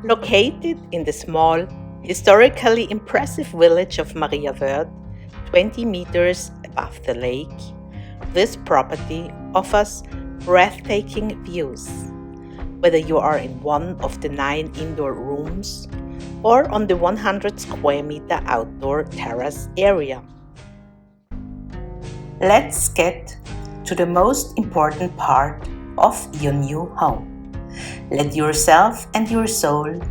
Located in the small, historically impressive village of Mariawörth, 20 meters above the lake, this property offers breathtaking views. Whether you are in one of the 9 indoor rooms or on the 100 square meter outdoor terrace area. Let's get to the most important part of your new home. Let yourself and your soul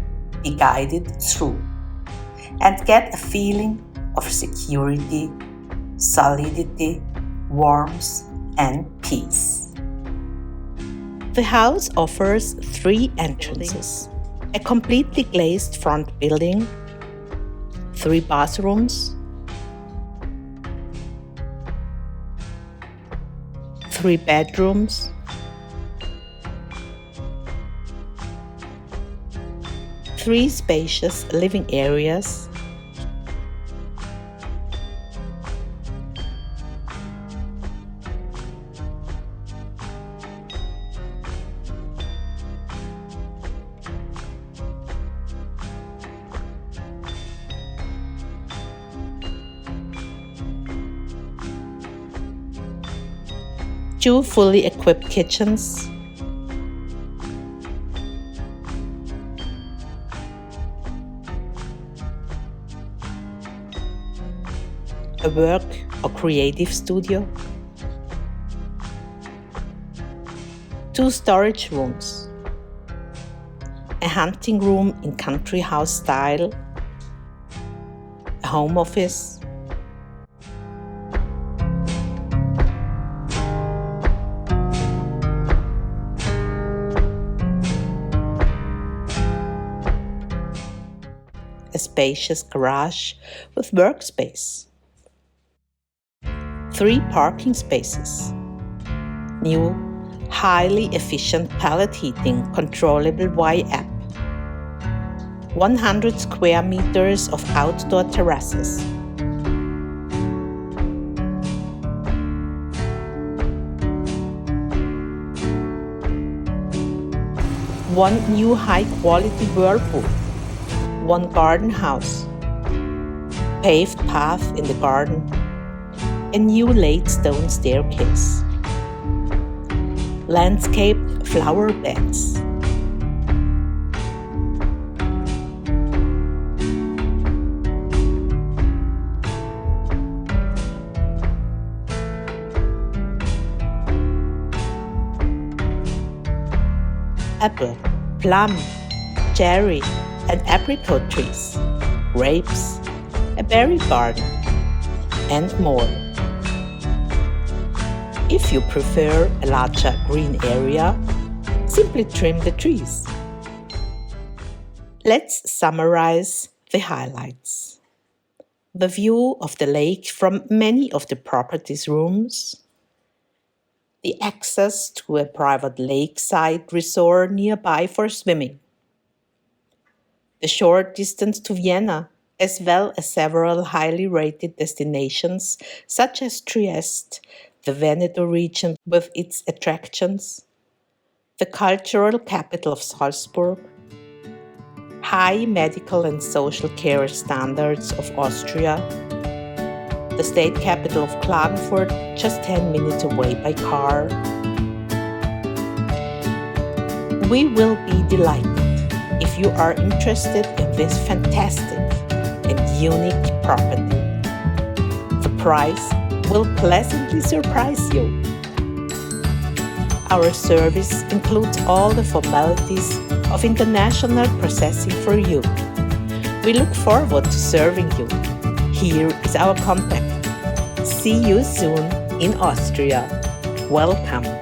be guided through and get a feeling of security, solidity, warmth, and peace. The house offers 3 entrances, a completely glazed front building, 3 bathrooms, 3 bedrooms, 3 spacious living areas, two fully equipped kitchens, a work or creative studio, 2 storage rooms, a hunting room in country house style, a home office, a spacious garage with workspace, 3 parking spaces, new, highly efficient pellet heating controllable Y-app, 100 square meters of outdoor terraces, one new high-quality whirlpool, 1 garden house, paved path in the garden, a new laid stone staircase, landscaped flower beds, apple, plum, cherry, and apricot trees, grapes, a berry garden, and more. If you prefer a larger green area, simply trim the trees. Let's summarize the highlights. The view of the lake from many of the property's rooms, the access to a private lakeside resort nearby for swimming, the short distance to Vienna, as well as several highly rated destinations such as Trieste, the Veneto region with its attractions, the cultural capital of Salzburg, high medical and social care standards of Austria, the state capital of Klagenfurt, just 10 minutes away by car. We will be delighted if you are interested in this fantastic and unique property. The price will pleasantly surprise you. Our service includes all the formalities of international processing for you. We look forward to serving you. Here is our contact. See you soon in Austria. Welcome.